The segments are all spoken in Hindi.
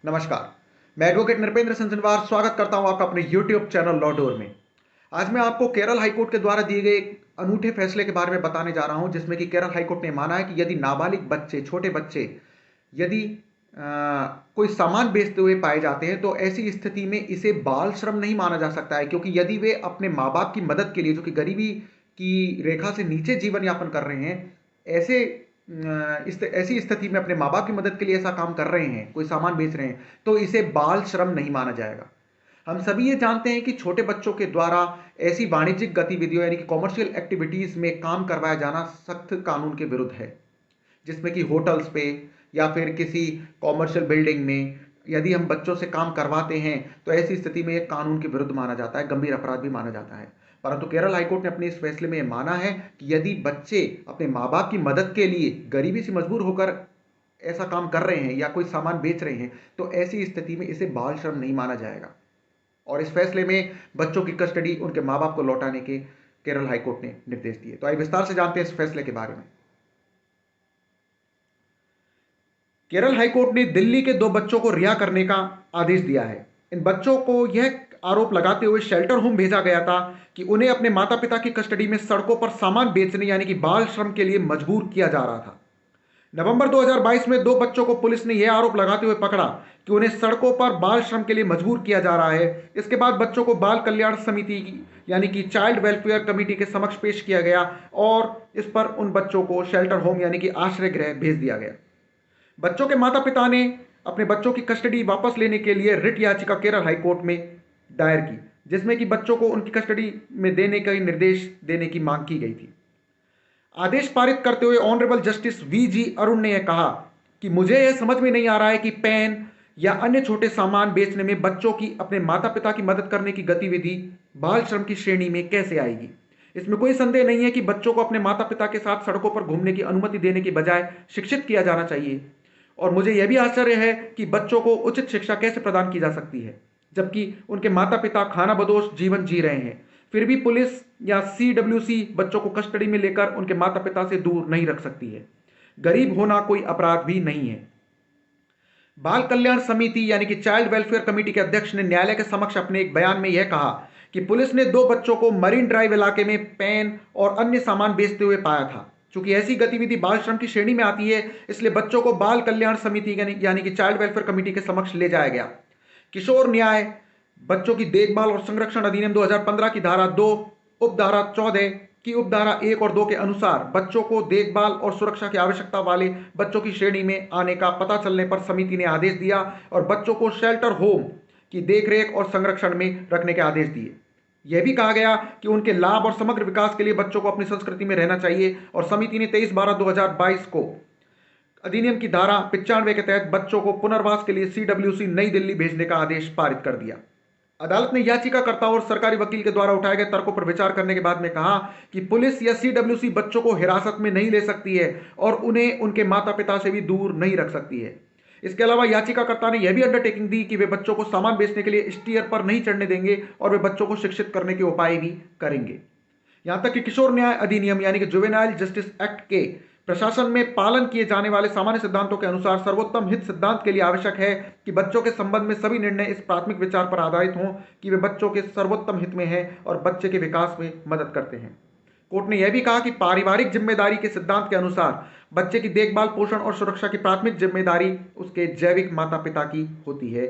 नमस्कार। मैं एडवोकेट नृपेंद्र सिंह स्वागत करता हूं आपका अपने YouTube चैनल लॉ डोर में। आज मैं आपको केरल हाईकोर्ट के द्वारा दिए गए एक अनूठे फैसले के बारे में बताने जा रहा हूं, जिसमें कि केरल हाईकोर्ट ने माना है कि यदि नाबालिग बच्चे, छोटे बच्चे यदि कोई सामान बेचते हुए पाए जाते हैं तो ऐसी स्थिति में इसे बाल श्रम नहीं माना जा सकता है, क्योंकि यदि वे अपने माँ बाप की मदद के लिए, जो कि गरीबी की रेखा से नीचे जीवन यापन कर रहे हैं, ऐसे ऐसी स्थिति में अपने माँ बाप की मदद के लिए ऐसा काम कर रहे हैं, कोई सामान बेच रहे हैं, तो इसे बाल श्रम नहीं माना जाएगा। हम सभी ये जानते हैं कि छोटे बच्चों के द्वारा ऐसी वाणिज्यिक गतिविधियों यानी कि कॉमर्शियल एक्टिविटीज में काम करवाया जाना सख्त कानून के विरुद्ध है, जिसमें कि होटल्स पे या फिर किसी कॉमर्शियल बिल्डिंग में यदि हम बच्चों से काम करवाते हैं तो ऐसी स्थिति में एक कानून के विरुद्ध माना जाता है, गंभीर अपराध भी माना जाता है। परंतु केरल हाईकोर्ट ने अपने इस फैसले में यह माना है कि यदि बच्चे अपने माँ बाप की मदद के लिए गरीबी से मजबूर होकर ऐसा काम कर रहे हैं या कोई सामान बेच रहे हैं तो ऐसी स्थिति में इसे बाल श्रम नहीं माना जाएगा, और इस फैसले में बच्चों की कस्टडी उनके माँ बाप को लौटाने के केरल हाईकोर्ट ने निर्देश दिए। तो आइए विस्तार से जानते हैं इस फैसले के बारे में। केरल हाईकोर्ट ने दिल्ली के 2 बच्चों को रिहा करने का आदेश दिया है। इन बच्चों को यह आरोप लगाते हुए शेल्टर होम भेजा गया था कि उन्हें अपने माता पिता की कस्टडी में सड़कों पर सामान बेचने यानी कि बाल श्रम के लिए मजबूर किया जा रहा था। नवंबर 2022 में 2 बच्चों को पुलिस ने यह आरोप लगाते हुए पकड़ा कि उन्हें सड़कों पर बाल श्रम के लिए मजबूर किया जा रहा है। इसके बाद बच्चों को बाल कल्याण समिति की यानी कि चाइल्ड वेलफेयर कमेटी के समक्ष पेश किया गया और इस पर उन बच्चों को शेल्टर होम यानी कि आश्रय गृह भेज दिया गया। बच्चों के माता पिता ने अपने बच्चों की कस्टडी वापस लेने के लिए रिट याचिका केरल हाईकोर्ट में दायर की, जिसमें कि बच्चों को उनकी कस्टडी में देने का निर्देश देने की मांग की गई थी। आदेश पारित करते हुए ऑनरेबल जस्टिस वी.जी. अरुण ने यह कहा कि मुझे यह समझ में नहीं आ रहा है कि पेन या अन्य छोटे सामान बेचने में बच्चों की अपने माता पिता की मदद करने की गतिविधि बाल श्रम की श्रेणी में कैसे आएगी। इसमें कोई संदेह नहीं है कि बच्चों को अपने माता पिता के साथ सड़कों पर घूमने की अनुमति देने के बजाय शिक्षित किया जाना चाहिए, और मुझे यह भी आश्चर्य है कि बच्चों को उचित शिक्षा कैसे प्रदान की जा सकती है जबकि उनके माता पिता खानाबदोश जीवन जी रहे हैं। फिर भी पुलिस या सीडब्ल्यूसी बच्चों को कस्टडी में लेकर उनके माता पिता से दूर नहीं रख सकती है। गरीब होना कोई अपराध भी नहीं है। बाल कल्याण समिति यानी कि चाइल्ड वेलफेयर कमेटी के अध्यक्ष ने न्यायालय के समक्ष अपने एक बयान में यह कहा कि पुलिस ने 2 बच्चों को मरीन ड्राइव इलाके में पेन और अन्य सामान बेचते हुए पाया था। चूंकि ऐसी गतिविधि बाल श्रम की श्रेणी में आती है, इसलिए बच्चों को बाल कल्याण समिति यानी कि चाइल्ड वेलफेयर कमेटी के समक्ष ले जाया गया। किशोर न्याय बच्चों की देखभाल और संरक्षण अधिनियम 2015 की धारा 2 उपधारा 14 की उपधारा 1 और 2 के अनुसार बच्चों को देखभाल और सुरक्षा की आवश्यकता वाले बच्चों की श्रेणी में आने का पता चलने पर समिति ने आदेश दिया और बच्चों को शेल्टर होम की देखरेख और संरक्षण में रखने के आदेश दिए। यह भी कहा गया कि उनके लाभ और समग्र विकास के लिए बच्चों को अपनी संस्कृति में रहना चाहिए, और समिति ने 23/12/2022 को अधिनियम की धारा 95 के तहत बच्चों को पुनर्वास के लिए सीडब्ल्यूसी नई दिल्ली भेजने का आदेश पारित कर दिया। अदालत ने याचिकाकर्ता और सरकारी वकील के द्वारा उठाए गए तर्कों पर विचार करने के बाद में कहा कि पुलिस या सीडब्ल्यूसी बच्चों को हिरासत में नहीं ले सकती है और उन्हें उनके माता पिता से भी दूर नहीं रख सकती है। इसके अलावा याचिकाकर्ता ने यह भी अंडरटेकिंग दी कि वे बच्चों को सामान बेचने के लिए स्टीयर पर नहीं चढ़ने देंगे और वे बच्चों को शिक्षित करने के उपाय भी करेंगे। यहां तक कि किशोर न्याय अधिनियम यानी कि जुवेनाइल जस्टिस एक्ट के प्रशासन में पालन किए जाने वाले सामान्य सिद्धांतों के अनुसार सर्वोत्तम हित सिद्धांत के लिए आवश्यक है कि बच्चों के संबंध में सभी निर्णय इस प्राथमिक विचार पर आधारित हों कि वे बच्चों के सर्वोत्तम हित में हैं और बच्चे के विकास में मदद करते हैं। कोर्ट ने यह भी कहा कि पारिवारिक जिम्मेदारी के सिद्धांत के अनुसार बच्चे की देखभाल, पोषण और सुरक्षा की प्राथमिक जिम्मेदारी उसके जैविक माता पिता की होती है।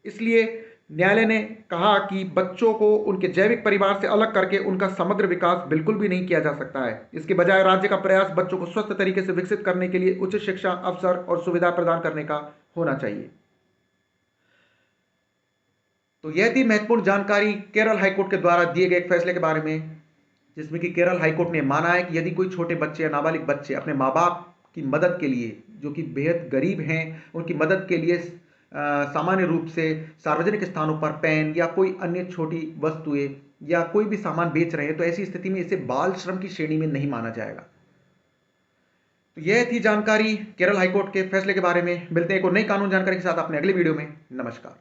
इसलिए न्यायालय ने कहा कि बच्चों को उनके जैविक परिवार से अलग करके उनका समग्र विकास बिल्कुल भी नहीं किया जा सकता है। इसके बजाय राज्य का प्रयास बच्चों को स्वस्थ तरीके से विकसित करने के लिए उच्च शिक्षा, अवसर और सुविधा प्रदान करने का होना चाहिए। तो यह थी महत्वपूर्ण जानकारी केरल हाईकोर्ट के द्वारा दिए गए एक फैसले के बारे में, जिसमें कि केरल हाईकोर्ट ने माना है कि यदि कोई छोटे बच्चे या नाबालिग बच्चे अपने माँ बाप की मदद के लिए, जो कि बेहद गरीब हैं, उनकी मदद के लिए सामान्य रूप से सार्वजनिक स्थानों पर पेन या कोई अन्य छोटी वस्तुएं या कोई भी सामान बेच रहे हैं, तो ऐसी स्थिति में इसे बाल श्रम की श्रेणी में नहीं माना जाएगा। तो यह थी जानकारी केरल हाईकोर्ट के फैसले के बारे में। मिलते हैं एक और नई कानून जानकारी के साथ अपने अगले वीडियो में। नमस्कार।